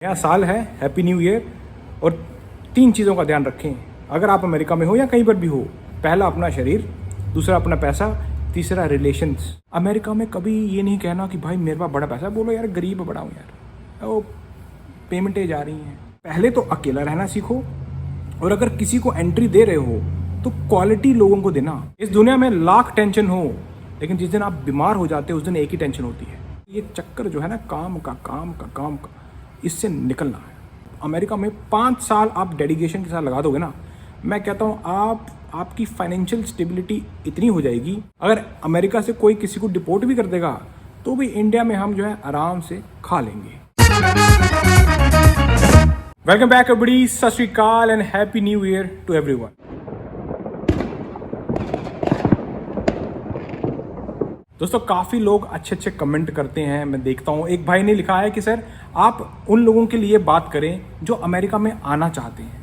नया साल है, हैप्पी न्यू ईयर। और 3 चीज़ों का ध्यान रखें अगर आप अमेरिका में हो या कहीं पर भी हो। पहला अपना शरीर, दूसरा अपना पैसा, तीसरा रिलेशंस। अमेरिका में कभी ये नहीं कहना कि भाई मेरे पास बड़ा पैसा, बोलो यार गरीब बड़ा हूँ यार, वो पेमेंटें जा रही हैं। पहले तो अकेला रहना सीखो, और अगर किसी को एंट्री दे रहे हो तो क्वालिटी लोगों को देना। इस दुनिया में लाख टेंशन हो, लेकिन जिस दिन आप बीमार हो जाते हो उस दिन एक ही टेंशन होती है। ये चक्कर जो है ना काम का, इससे निकलना है। अमेरिका में 5 साल आप डेडिकेशन के साथ लगा दोगे ना, मैं कहता हूँ आपकी फाइनेंशियल स्टेबिलिटी इतनी हो जाएगी। अगर अमेरिका से कोई किसी को डिपोर्ट भी कर देगा तो भी इंडिया में हम जो है आराम से खा लेंगे। वेलकम बैक एवरीबॉडी, सत श्री अकाल and happy new year to everyone. दोस्तों काफ़ी लोग अच्छे कमेंट करते हैं, मैं देखता हूँ। एक भाई ने लिखा है कि सर आप उन लोगों के लिए बात करें जो अमेरिका में आना चाहते हैं,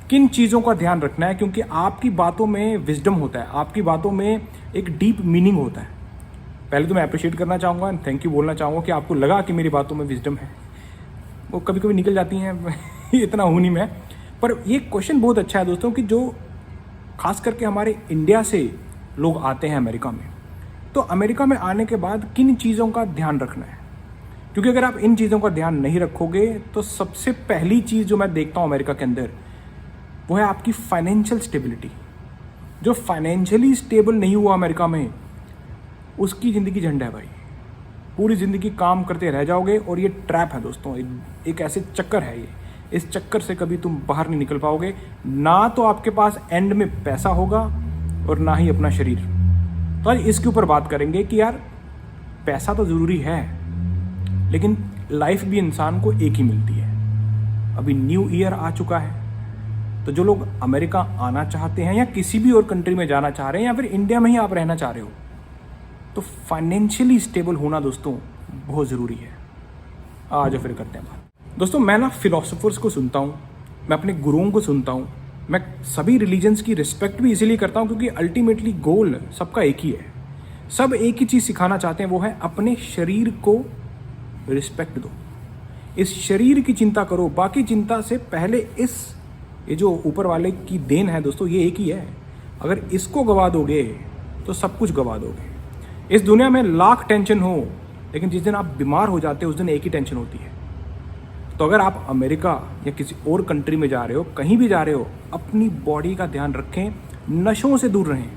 किन चीज़ों का ध्यान रखना है, क्योंकि आपकी बातों में विजडम होता है, आपकी बातों में एक डीप मीनिंग होता है। पहले तो मैं अप्रिशिएट करना चाहूँगा एंड थैंक यू बोलना चाहूँगा कि आपको लगा कि मेरी बातों में विजडम है। वो कभी कभी निकल जाती हैं इतना हूँ नहीं मैं, पर ये क्वेश्चन बहुत अच्छा है दोस्तों कि जो खास करके हमारे इंडिया से लोग आते हैं अमेरिका में, तो अमेरिका में आने के बाद किन चीज़ों का ध्यान रखना है। क्योंकि अगर आप इन चीज़ों का ध्यान नहीं रखोगे तो सबसे पहली चीज़ जो मैं देखता हूँ अमेरिका के अंदर, वो है आपकी फाइनेंशियल स्टेबिलिटी। जो फाइनेंशियली स्टेबल नहीं हुआ अमेरिका में, उसकी ज़िंदगी झंड है भाई। पूरी ज़िंदगी काम करते रह जाओगे, और ये ट्रैप है दोस्तों, एक ऐसे चक्कर है ये। इस चक्कर से कभी तुम बाहर नहीं निकल पाओगे। ना तो आपके पास एंड में पैसा होगा और ना ही अपना शरीर। तो आज इसके ऊपर बात करेंगे कि यार पैसा तो ज़रूरी है, लेकिन लाइफ भी इंसान को एक ही मिलती है। अभी न्यू ईयर आ चुका है, तो जो लोग अमेरिका आना चाहते हैं या किसी भी और कंट्री में जाना चाह रहे हैं या फिर इंडिया में ही आप रहना चाह रहे हो, तो फाइनेंशियली स्टेबल होना दोस्तों बहुत ज़रूरी है। आज फिर करते हैं बात। दोस्तों मैं ना फिलोसोफर्स को सुनता हूँ, मैं अपने गुरुओं को सुनता हूँ, मैं सभी रिलीजन्स की रिस्पेक्ट भी इसीलिए करता हूँ क्योंकि अल्टीमेटली गोल सबका एक ही है। सब एक ही चीज़ सिखाना चाहते हैं, वो है अपने शरीर को रिस्पेक्ट दो। इस शरीर की चिंता करो, बाकी चिंता से पहले ये जो ऊपर वाले की देन है दोस्तों, ये एक ही है। अगर इसको गवा दोगे तो सब कुछ गवा दोगे। इस दुनिया में लाख टेंशन हो, लेकिन जिस दिन आप बीमार हो जाते हो उस दिन एक ही टेंशन होती है। तो अगर आप अमेरिका या किसी और कंट्री में जा रहे हो, कहीं भी जा रहे हो, अपनी बॉडी का ध्यान रखें, नशों से दूर रहें।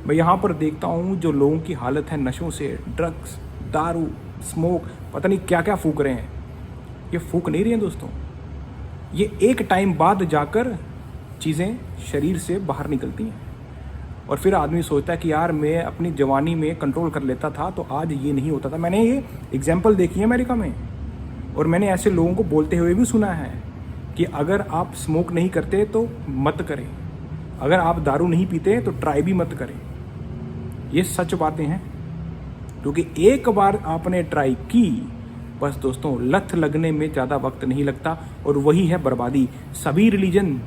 मैं यहाँ पर देखता हूँ जो लोगों की हालत है नशों से, ड्रग्स, दारू, स्मोक, पता नहीं क्या क्या फूक रहे हैं। ये फूक नहीं रहे हैं दोस्तों, ये एक टाइम बाद जाकर चीज़ें शरीर से बाहर निकलती हैं। और फिर आदमी सोचता है कि यार मैं अपनी जवानी में कंट्रोल कर लेता था तो आज ये नहीं होता था। मैंने ये एग्जाम्पल देखी है अमेरिका में, और मैंने ऐसे लोगों को बोलते हुए भी सुना है कि अगर आप स्मोक नहीं करते तो मत करें, अगर आप दारू नहीं पीते तो ट्राई भी मत करें। ये सच बातें हैं, क्योंकि एक बार आपने ट्राई की, बस दोस्तों लत लगने में ज़्यादा वक्त नहीं लगता, और वही है बर्बादी। सभी रिलीजन,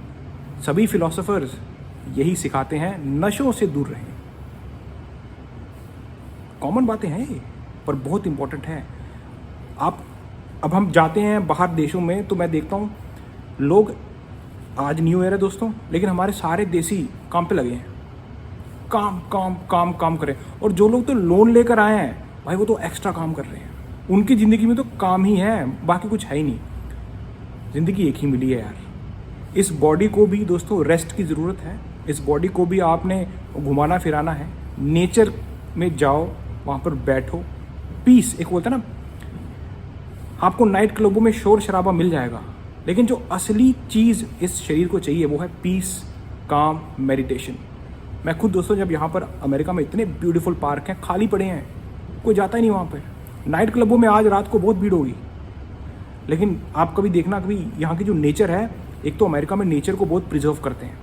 सभी फिलोसोफर्स यही सिखाते हैं, नशों से दूर रहें। कॉमन बातें हैं ये, पर बहुत इंपॉर्टेंट है। अब हम जाते हैं बाहर देशों में, तो मैं देखता हूँ लोग, आज न्यू ईयर है दोस्तों, लेकिन हमारे सारे देसी काम पे लगे हैं, काम काम काम काम करें। और जो लोग तो लोन लेकर आए हैं भाई, वो तो एक्स्ट्रा काम कर रहे हैं। उनकी ज़िंदगी में तो काम ही है, बाकी कुछ है ही नहीं। ज़िंदगी एक ही मिली है यार। इस बॉडी को भी दोस्तों रेस्ट की ज़रूरत है। इस बॉडी को भी आपने घुमाना फिराना है। नेचर में जाओ, वहाँ पर बैठो, पीस। एक बोलता है ना, आपको नाइट क्लबों में शोर शराबा मिल जाएगा, लेकिन जो असली चीज़ इस शरीर को चाहिए वो है पीस, काम, मेडिटेशन। मैं खुद दोस्तों जब यहाँ पर अमेरिका में, इतने ब्यूटीफुल पार्क हैं खाली पड़े हैं, कोई जाता ही नहीं वहाँ पर। नाइट क्लबों में आज रात को बहुत भीड़ होगी, लेकिन आप कभी देखना, कभी यहाँ की जो नेचर है, एक तो अमेरिका में नेचर को बहुत प्रिजर्व करते हैं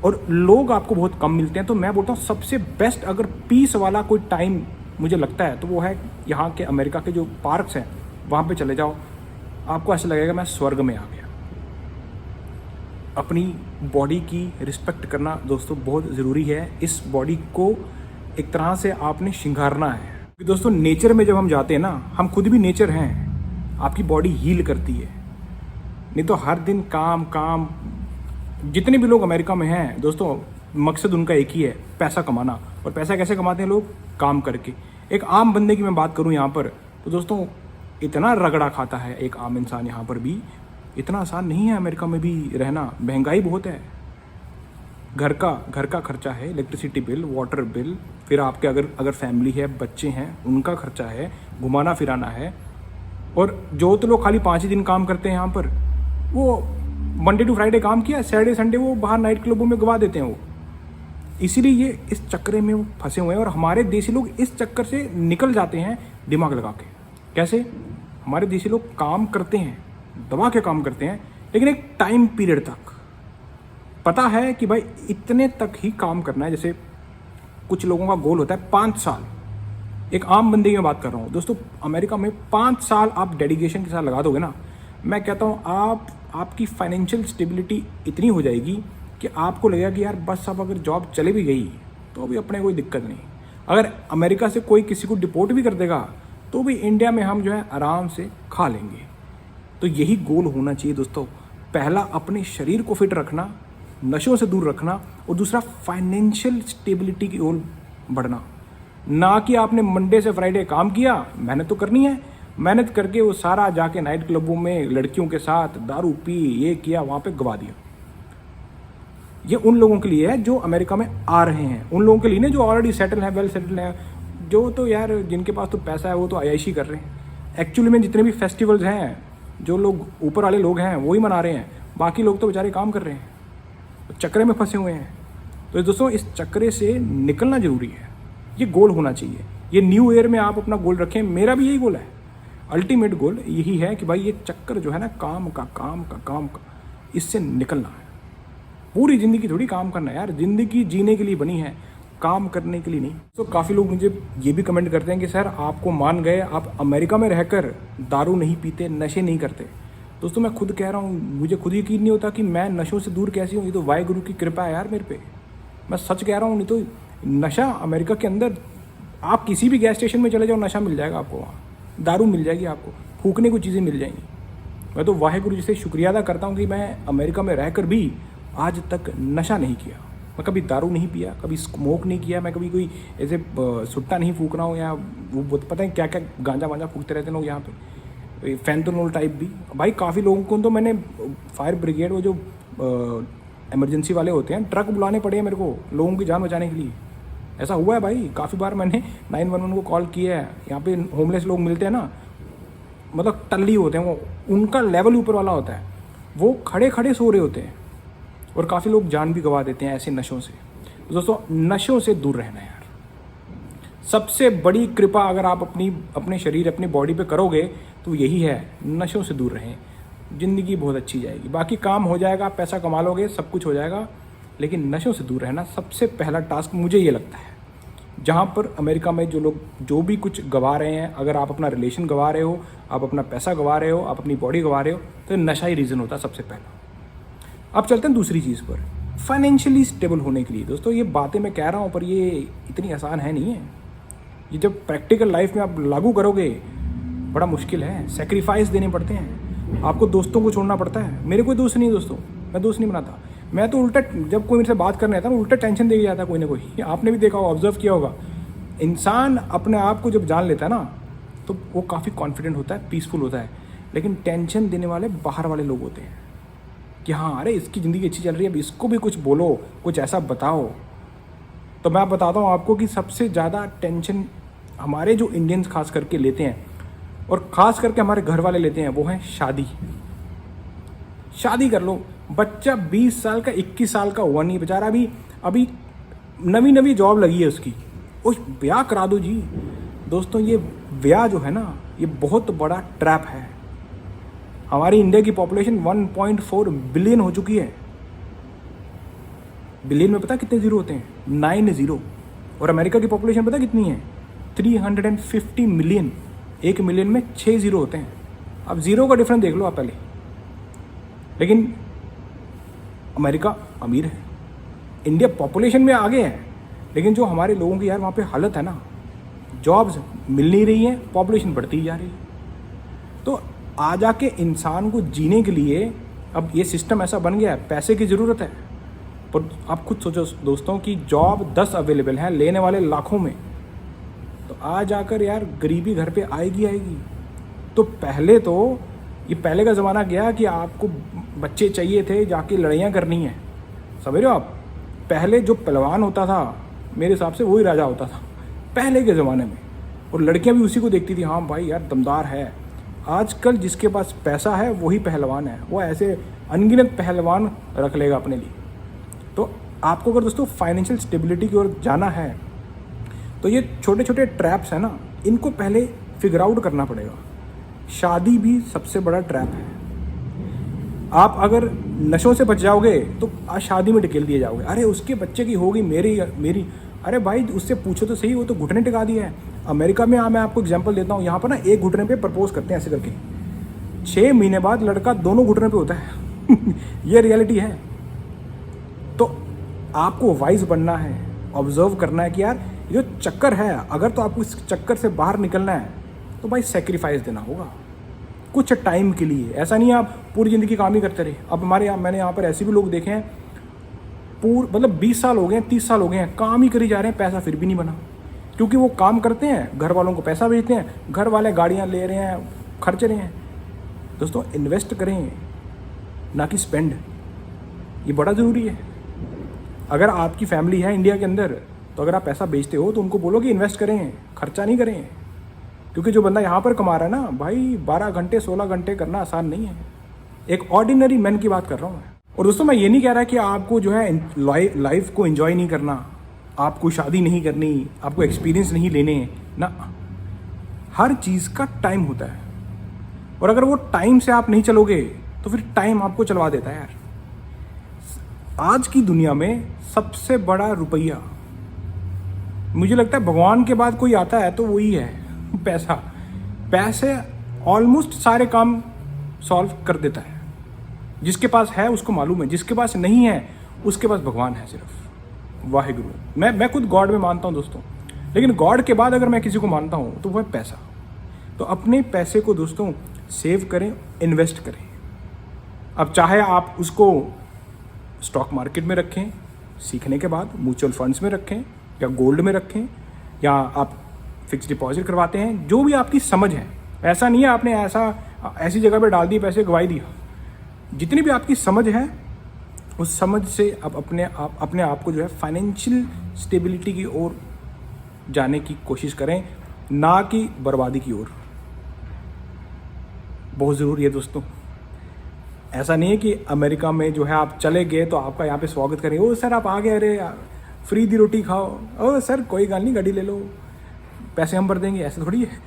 और लोग आपको बहुत कम मिलते हैं। तो मैं बोलता हूँ सबसे बेस्ट अगर पीस वाला कोई टाइम मुझे लगता है तो वो है यहाँ के अमेरिका के जो पार्क्स हैं, वहाँ पे चले जाओ। आपको ऐसा लगेगा मैं स्वर्ग में आ गया। अपनी बॉडी की रिस्पेक्ट करना दोस्तों बहुत ज़रूरी है। इस बॉडी को एक तरह से आपने श्रृंगारना है। दोस्तों नेचर में जब हम जाते हैं ना, हम खुद भी नेचर हैं, आपकी बॉडी हील करती है। नहीं तो हर दिन काम काम। जितने भी लोग अमेरिका में हैं दोस्तों, मकसद उनका एक ही है, पैसा कमाना। और पैसा कैसे कमाते हैं लोग? काम करके। एक आम बंदे की मैं बात करूं यहाँ पर, तो दोस्तों इतना रगड़ा खाता है एक आम इंसान यहाँ पर भी। इतना आसान नहीं है अमेरिका में भी रहना, महंगाई बहुत है। घर का खर्चा है, इलेक्ट्रिसिटी बिल, वाटर बिल, फिर आपके अगर फैमिली है, बच्चे हैं, उनका खर्चा है, घुमाना फिराना है। और जो तो लोग खाली 5 ही दिन काम करते हैं यहाँ पर, वो मंडे टू फ्राइडे काम किया, सैटरडे संडे वो बाहर नाइट क्लबों में गवा देते हैं वो। इसीलिए ये इस चक्कर में वो फंसे हुए हैं। और हमारे देसी लोग इस चक्कर से निकल जाते हैं दिमाग लगा के। कैसे? हमारे देसी लोग काम करते हैं, दबा के काम करते हैं, लेकिन एक टाइम पीरियड तक पता है कि भाई इतने तक ही काम करना है। जैसे कुछ लोगों का गोल होता है 5 साल। एक आम बंदे की मैं बात कर रहा हूँ दोस्तों, अमेरिका में 5 साल आप डेडिकेशन के साथ लगा दोगे ना, मैं कहता हूँ आपकी फाइनेंशियल स्टेबिलिटी इतनी हो जाएगी कि आपको लगेगा कि यार बस अब अगर जॉब चले भी गई तो भी अपने कोई दिक्कत नहीं। अगर अमेरिका से कोई किसी को डिपोर्ट भी कर देगा तो भी इंडिया में हम जो है आराम से खा लेंगे। तो यही गोल होना चाहिए दोस्तों। पहला अपने शरीर को फिट रखना, नशों से दूर रखना, और दूसरा फाइनेंशियल स्टेबिलिटी की ओर बढ़ना। ना कि आपने मंडे से फ्राइडे काम किया, मेहनत तो करनी है, मेहनत करके वो सारा जाके नाइट क्लबों में लड़कियों के साथ दारू पी, ये किया, वहाँ पे गवा दिया। ये उन लोगों के लिए है जो अमेरिका में आ रहे हैं, उन लोगों के लिए नहीं जो ऑलरेडी सेटल है, वेल सेटल है, जो तो यार जिनके पास तो पैसा है वो तो आयाशी कर रहे हैं। एक्चुअली में जितने भी फेस्टिवल्स हैं, जो लोग ऊपर वाले लोग हैं वही मना रहे हैं, बाकी लोग तो बेचारे काम कर रहे हैं, चक्रे में फंसे हुए हैं। तो दोस्तों इस चक्रे से निकलना जरूरी है, ये गोल होना चाहिए। ये न्यू ईयर में आप अपना गोल रखें, मेरा भी यही गोल है, अल्टीमेट गोल यही है कि भाई ये चक्कर जो है ना काम का, इससे निकलना है। पूरी ज़िंदगी थोड़ी काम करना है यार, ज़िंदगी जीने के लिए बनी है, काम करने के लिए नहीं। तो काफ़ी लोग मुझे ये भी कमेंट करते हैं कि सर आपको मान गए, आप अमेरिका में रहकर दारू नहीं पीते, नशे नहीं करते। दोस्तों मैं खुद कह रहा हूँ, मुझे खुद यकीन नहीं होता कि मैं नशों से दूर कैसी हूँ। ये तो वाहिगुरु की कृपा है यार मेरे पे, मैं सच कह रहा हूँ। नहीं तो नशा अमेरिका के अंदर आप किसी भी गैस स्टेशन में चले जाओ, नशा मिल जाएगा आपको, वहाँ दारू मिल जाएगी, आपको फूकने को चीज़ें मिल जाएंगी। मैं तो वाहिगुरु जी से शुक्रिया अदा करता हूँ कि मैं अमेरिका में रहकर भी आज तक नशा नहीं किया। मैं कभी दारू नहीं पिया, कभी स्मोक नहीं किया, मैं कभी कोई ऐसे सुट्टा नहीं फूक रहा हूँ, या वो पता है क्या क्या गांजा वांजा फूकते रहते हैं लोग यहाँ पे, फैंथोनोल टाइप भी। भाई काफ़ी लोगों को तो मैंने फायर ब्रिगेड, वो जो इमरजेंसी वाले होते हैं, ट्रक बुलाने पड़े हैं मेरे को लोगों की जान बचाने के लिए। ऐसा हुआ है भाई, काफ़ी बार मैंने 911 को कॉल किया है। यहाँ पे होमलेस लोग मिलते हैं ना, मतलब टल्ली होते हैं वो, उनका लेवल ऊपर वाला होता है, वो खड़े खड़े सो रहे होते हैं, और काफ़ी लोग जान भी गंवा देते हैं ऐसे नशों से। तो दोस्तों नशों से दूर रहना है यार। सबसे बड़ी कृपा अगर आप अपने शरीर, अपनी बॉडी पे करोगे तो यही है, नशों से दूर रहें, ज़िंदगी बहुत अच्छी जाएगी। बाकी काम हो जाएगा, पैसा कमा लोगे, सब कुछ हो जाएगा, लेकिन नशों से दूर रहना सबसे पहला टास्क मुझे ये लगता है। जहाँ पर अमेरिका में जो लोग जो भी कुछ गवा रहे हैं, अगर आप अपना रिलेशन गवा रहे हो, आप अपना पैसा गवा रहे हो, आप अपनी बॉडी गवा रहे हो, तो नशा ही रीज़न होता है सबसे पहला। अब चलते हैं दूसरी चीज़ पर, फाइनेंशियली स्टेबल होने के लिए। दोस्तों ये बातें मैं कह रहा हूँ पर ये इतनी आसान है नहीं है। ये जब प्रैक्टिकल लाइफ में आप लागू करोगे बड़ा मुश्किल है, सेक्रीफाइस देने पड़ते हैं, आपको दोस्तों को छोड़ना पड़ता है। मेरे कोई दोस्त नहीं दोस्तों, मैं दोस्त नहीं बनाता, मैं तो उल्टा, जब कोई मेरे से बात करने आता है उल्टा टेंशन दे जाता है कोई ना कोई। आपने भी देखा होगा, ऑब्जर्व किया होगा, इंसान अपने आप को जब जान लेता है ना तो वो काफ़ी कॉन्फिडेंट होता है, पीसफुल होता है। लेकिन टेंशन देने वाले बाहर वाले लोग होते हैं कि हाँ अरे इसकी ज़िंदगी अच्छी चल रही है, अब इसको भी कुछ बोलो, कुछ ऐसा बताओ। तो मैं बताता हूँ आपको कि सबसे ज़्यादा टेंशन हमारे जो इंडियंस खास करके लेते हैं, और ख़ास करके हमारे घर वाले लेते हैं, वो है शादी। शादी कर लो, बच्चा 20 साल का 21 साल का हुआ नहीं बेचारा, अभी नवी जॉब लगी है उसकी, उस ब्याह करा दो जी। दोस्तों ये ब्याह जो है ना, ये बहुत बड़ा ट्रैप है। हमारी इंडिया की पॉपुलेशन 1.4 बिलियन हो चुकी है। बिलियन में पता कितने जीरो होते हैं? 9 जीरो। और अमेरिका की पॉपुलेशन पता कितनी है? 350 मिलियन। 1 मिलियन में 6 जीरो होते हैं। अब जीरो का डिफरेंस देख लो आप पहले। लेकिन अमेरिका अमीर है, इंडिया पॉपुलेशन में आगे है, लेकिन जो हमारे लोगों की यार वहाँ पे हालत है ना, जॉब्स मिल नहीं रही हैं, पॉपुलेशन बढ़ती ही जा रही है। तो आ जाके इंसान को जीने के लिए अब ये सिस्टम ऐसा बन गया है, पैसे की ज़रूरत है। पर आप खुद सोचो दोस्तों कि जॉब 10 अवेलेबल हैं, लेने वाले लाखों में, तो आ जाकर यार गरीबी घर पे आएगी आएगी। तो पहले तो ये पहले का ज़माना गया कि आपको बच्चे चाहिए थे, जाके लड़ाइयाँ करनी है, समझ रहे हो आप। पहले जो पहलवान होता था मेरे हिसाब से वही राजा होता था पहले के ज़माने में, और लड़कियां भी उसी को देखती थी, हाँ भाई यार दमदार है। आजकल जिसके पास पैसा है वही पहलवान है, वो ऐसे अनगिनत पहलवान रख लेगा अपने लिए। तो आपको अगर दोस्तों फाइनेंशियल स्टेबिलिटी की ओर जाना है तो ये छोटे छोटे ट्रैप्स हैं ना, इनको पहले फिगर आउट करना पड़ेगा। शादी भी सबसे बड़ा ट्रैप है। आप अगर नशों से बच जाओगे तो आज शादी में ढकेल दिए जाओगे, अरे उसके बच्चे की होगी, मेरी अरे भाई उससे पूछो तो सही, वो तो घुटने टिका दिया है। अमेरिका में मैं आपको एग्जांपल देता हूँ, यहाँ पर ना एक घुटने पे प्रपोज करते हैं ऐसे करके, 6 महीने बाद लड़का दोनों घुटने पे होता है ये रियलिटी है। तो आपको वाइज बनना है, ऑब्जर्व करना है कि यार जो चक्कर है, अगर तो आपको इस चक्कर से बाहर निकलना है तो भाई सेक्रीफाइस देना होगा कुछ टाइम के लिए। ऐसा नहीं है आप पूरी ज़िंदगी काम ही करते रहे। अब मैंने यहाँ पर ऐसे भी लोग देखे हैं, मतलब 20 साल हो गए हैं, 30 साल हो गए हैं, काम ही करी जा रहे हैं, पैसा फिर भी नहीं बना। क्योंकि वो काम करते हैं, घर वालों को पैसा भेजते हैं, घर वाले गाड़ियाँ ले रहे हैं, खर्च रहे हैं। दोस्तों इन्वेस्ट करें, ना कि स्पेंड, ये बड़ा ज़रूरी है। अगर आपकी फैमिली है इंडिया के अंदर, तो अगर आप पैसा बेचते हो तो उनको बोलो कि इन्वेस्ट करें, खर्चा नहीं करें। क्योंकि जो बंदा यहाँ पर कमा रहा है ना भाई, 12 घंटे 16 घंटे करना आसान नहीं है। एक ऑर्डिनरी मैन की बात कर रहा हूँ मैं। और दोस्तों मैं ये नहीं कह रहा कि आपको जो है लाइफ को एंजॉय नहीं करना, आपको शादी नहीं करनी, आपको एक्सपीरियंस नहीं लेने ना। हर चीज़ का टाइम होता है, और अगर वो टाइम से आप नहीं चलोगे तो फिर टाइम आपको चलवा देता है यार। आज की दुनिया में सबसे बड़ा रुपया, मुझे लगता है भगवान के बाद कोई आता है तो वही है पैसा। पैसे ऑलमोस्ट सारे काम सॉल्व कर देता है। जिसके पास है उसको मालूम है, जिसके पास नहीं है उसके पास भगवान है सिर्फ, वाहिगुरु। मैं खुद गॉड में मानता हूँ दोस्तों, लेकिन गॉड के बाद अगर मैं किसी को मानता हूँ तो वो है पैसा। तो अपने पैसे को दोस्तों सेव करें, इन्वेस्ट करें। अब चाहे आप उसको स्टॉक मार्केट में रखें, सीखने के बाद म्यूचुअल फंड्स में रखें, या गोल्ड में रखें, या आप फिक्स डिपॉजिट करवाते हैं, जो भी आपकी समझ है। ऐसा नहीं है आपने ऐसी जगह पे डाल दिए, पैसे गवाई दिया। जितनी भी आपकी समझ है उस समझ से आप अपने आप को जो है फाइनेंशियल स्टेबिलिटी की ओर जाने की कोशिश करें, ना कि बर्बादी की ओर। बहुत ज़रूरी है दोस्तों। ऐसा नहीं है कि अमेरिका में जो है आप चले गए तो आपका यहाँ पे स्वागत करें, ओ सर आप आ गए, अरे फ्री दी रोटी खाओ, ओ सर कोई गाल नहीं, गाड़ी ले लो, पैसे हम भर देंगे। ऐसे थोड़ी है।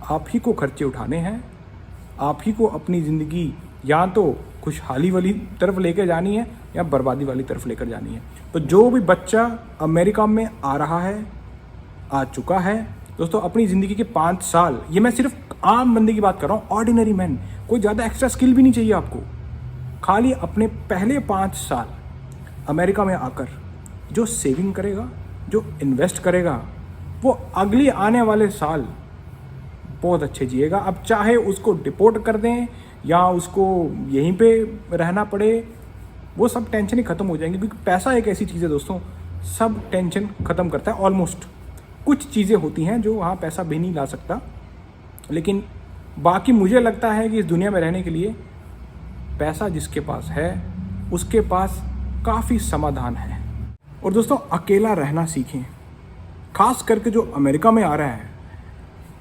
आप ही को खर्चे उठाने हैं, आप ही को अपनी ज़िंदगी या तो खुशहाली वाली तरफ लेकर जानी है या बर्बादी वाली तरफ लेकर जानी है। तो जो भी बच्चा अमेरिका में आ रहा है, आ चुका है दोस्तों, अपनी ज़िंदगी के 5 साल, ये मैं सिर्फ आम बंदे की बात कर रहा हूँ, ऑर्डिनरी मैन, कोई ज़्यादा एक्स्ट्रा स्किल भी नहीं चाहिए आपको। खाली अपने पहले 5 साल अमेरिका में आकर जो सेविंग करेगा, जो इन्वेस्ट करेगा, वो अगली आने वाले साल बहुत अच्छे जिएगा। अब चाहे उसको डिपोर्ट कर दें या उसको यहीं पे रहना पड़े, वो सब टेंशन ही ख़त्म हो जाएंगे। क्योंकि पैसा एक ऐसी चीज़ है दोस्तों, सब टेंशन ख़त्म करता है ऑलमोस्ट। कुछ चीज़ें होती हैं जो वहाँ पैसा भी नहीं ला सकता, लेकिन बाकी मुझे लगता है कि इस दुनिया में रहने के लिए पैसा जिसके पास है उसके पास काफ़ी समाधान है। और दोस्तों अकेला रहना सीखें, खास करके जो अमेरिका में आ रहा है,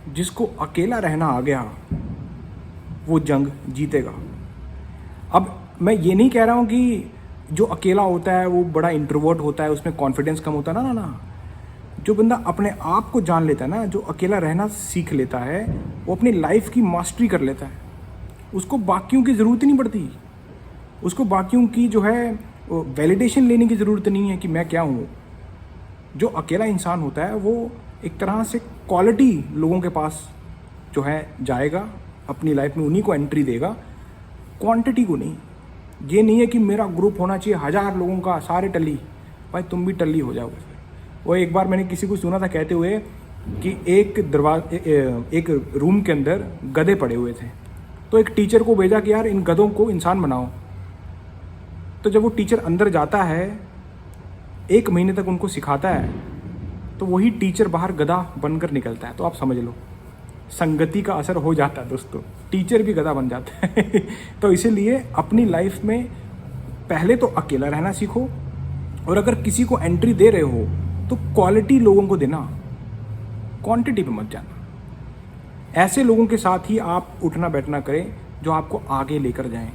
जिसको अकेला रहना आ गया वो जंग जीतेगा। अब मैं ये नहीं कह रहा हूँ कि जो अकेला होता है वो बड़ा इंट्रोवर्ट होता है, उसमें कॉन्फिडेंस कम होता है, ना। जो बंदा अपने आप को जान लेता है ना, जो अकेला रहना सीख लेता है, वो अपनी लाइफ की मास्टरी कर लेता है। उसको बाकियों की ज़रूरत ही नहीं पड़ती, उसको बाकियों की जो है वैलिडेशन लेने की ज़रूरत नहीं है कि मैं क्या हूँ। जो अकेला इंसान होता है वो एक तरह से क्वालिटी लोगों के पास जो है जाएगा, अपनी लाइफ में उन्हीं को एंट्री देगा, क्वांटिटी को नहीं। ये नहीं है कि मेरा ग्रुप होना चाहिए 1000 लोगों का, सारे टल्ली, भाई तुम भी टल्ली हो जाओगे। वो एक बार मैंने किसी को सुना था कहते हुए कि एक रूम के अंदर गधे पड़े हुए थे, तो एक टीचर को भेजा कि यार इन गधों को इंसान बनाओ। तो जब वो टीचर अंदर जाता है, 1 महीने तक उनको सिखाता है, तो वही टीचर बाहर गधा बनकर निकलता है। तो आप समझ लो, संगति का असर हो जाता है दोस्तों, टीचर भी गधा बन जाता है। तो इसीलिए अपनी लाइफ में पहले तो अकेला रहना सीखो, और अगर किसी को एंट्री दे रहे हो तो क्वालिटी लोगों को देना, क्वांटिटी पे मत जाना। ऐसे लोगों के साथ ही आप उठना बैठना करें जो आपको आगे लेकर जाएं,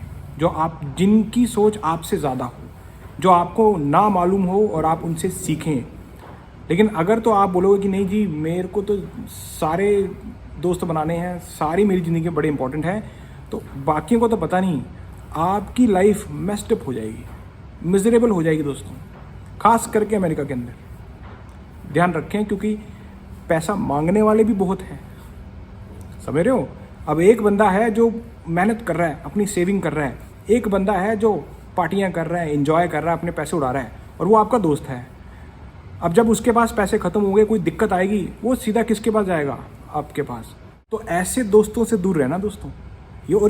जिनकी सोच आपसे ज़्यादा हो, जो आपको ना मालूम हो और आप उनसे सीखें। लेकिन अगर तो आप बोलोगे कि नहीं जी मेरे को तो सारे दोस्त बनाने हैं, सारी मेरी ज़िंदगी बड़े इंपॉर्टेंट है, तो बाकियों को तो पता नहीं, आपकी लाइफ मेस्ड अप हो जाएगी, मिजरेबल हो जाएगी दोस्तों, खास करके अमेरिका के अंदर। ध्यान रखें, क्योंकि पैसा मांगने वाले भी बहुत हैं, समझ रहे हो। अब एक बंदा है जो मेहनत कर रहा है, अपनी सेविंग कर रहा है, एक बंदा है जो पार्टियां कर रहा है, एंजॉय कर रहा है, अपने पैसे उड़ा रहा है, और वो आपका दोस्त है। अब जब उसके पास पैसे खत्म हो गए, कोई दिक्कत आएगी, वो सीधा किसके पास जाएगा? आपके पास। तो ऐसे दोस्तों से दूर रहना दोस्तों।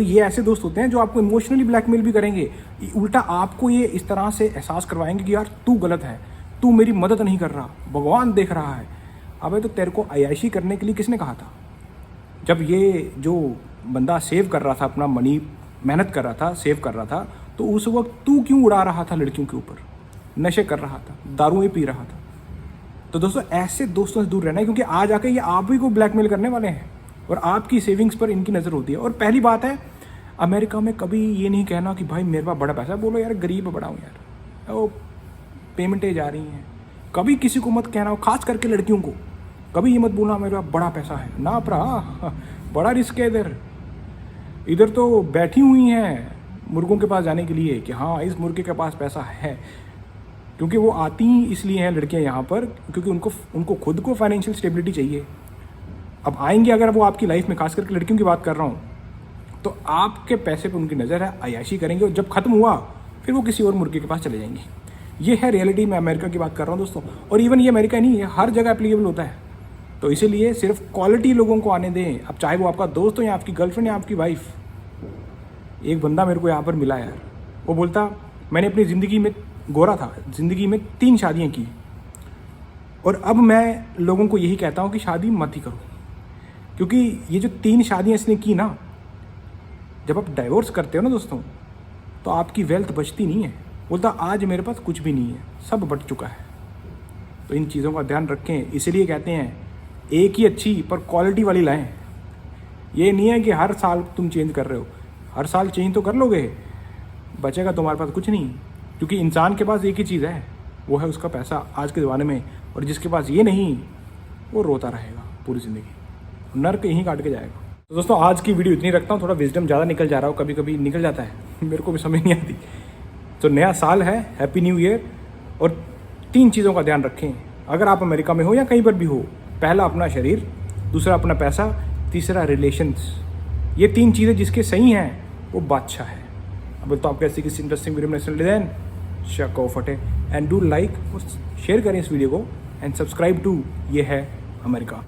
ये ऐसे दोस्त होते हैं जो आपको इमोशनली ब्लैकमेल भी करेंगे, उल्टा आपको ये इस तरह से एहसास करवाएंगे कि यार तू गलत है, तू मेरी मदद नहीं कर रहा, भगवान देख रहा है। अबे तो तेरे को अय्याशी करने के लिए किसने कहा था? जब ये जो बंदा सेव कर रहा था, अपना मनी मेहनत कर रहा था, सेव कर रहा था, तो उस वक्त तू क्यों उड़ा रहा था लड़कियों के ऊपर, नशे कर रहा था, दारुएं पी रहा था? तो दोस्तों ऐसे दोस्तों से दूर रहना है, क्योंकि आज आके ये आप ही को ब्लैकमेल करने वाले हैं और आपकी सेविंग्स पर इनकी नज़र होती है। और पहली बात है, अमेरिका में कभी ये नहीं कहना कि भाई मेरे पास बड़ा पैसा, बोलो यार गरीब बड़ा हूँ यार, वो पेमेंटें जा रही हैं। कभी किसी को मत कहना, खास करके लड़कियों को कभी ये मत बोलना मेरे पास बड़ा पैसा है ना, भरा बड़ा रिस्क है। इधर तो बैठी हुई हैं मुर्गों के पास जाने के लिए कि हाँ इस मुर्गे के पास पैसा है, क्योंकि वो आती ही इसलिए हैं लड़कियां यहाँ पर, क्योंकि उनको खुद को फाइनेंशियल स्टेबिलिटी चाहिए। अब आएंगे, अगर वो आपकी लाइफ में, खास करके लड़कियों की बात कर रहा हूँ, तो आपके पैसे पे उनकी नज़र है, अय्याशी करेंगे, और जब खत्म हुआ फिर वो किसी और मुर्गे के पास चले जाएंगे। ये है रियलिटी। मैं अमेरिका की बात कर रहा हूँ दोस्तों, और इवन ये अमेरिका नहीं है, हर जगह एप्लीकेबल होता है। तो इसीलिए सिर्फ क्वालिटी लोगों को आने दें। अब चाहे वो आपका दोस्त हो या आपकी गर्लफ्रेंड या आपकी वाइफ। एक बंदा मेरे को यहाँ पर मिला यार, वो बोलता मैंने अपनी ज़िंदगी में, गोरा था, ज़िंदगी में 3 शादियाँ की, और अब मैं लोगों को यही कहता हूँ कि शादी मत ही करो, क्योंकि ये जो 3 शादियाँ इसने की ना, जब आप डाइवोर्स करते हो ना दोस्तों, तो आपकी वेल्थ बचती नहीं है। बोलता आज मेरे पास कुछ भी नहीं है, सब बट चुका है। तो इन चीज़ों का ध्यान रखें। इसीलिए कहते हैं एक ही अच्छी पर क्वालिटी वाली लाएं। ये नहीं है कि हर साल तुम चेंज कर रहे हो, हर साल चेंज तो कर लोगे, बचेगा तुम्हारे पास कुछ नहीं। क्योंकि इंसान के पास एक ही चीज़ है, वो है उसका पैसा आज के ज़माने में, और जिसके पास ये नहीं वो रोता रहेगा पूरी ज़िंदगी, नर्क यहीं काट के जाएगा। तो दोस्तों आज की वीडियो इतनी रखता हूँ, थोड़ा विजडम ज़्यादा निकल जा रहा हो, कभी कभी निकल जाता है, मेरे को भी समझ नहीं आती। तो नया साल है, हैप्पी न्यू ईयर। और 3 चीज़ों का ध्यान रखें अगर आप अमेरिका में हो या कहीं पर भी हो। पहला अपना शरीर, दूसरा अपना पैसा, तीसरा रिलेशंस। ये 3 चीज़ें जिसके सही हैं वो बादशाह है। अब तो आपको ऐसी किसी इंटरेस्टिंग वीडियो में सुन लें, शको फटे, एंड डू लाइक, शेयर करें इस वीडियो को, एंड सब्सक्राइब टू ये है अमेरिका।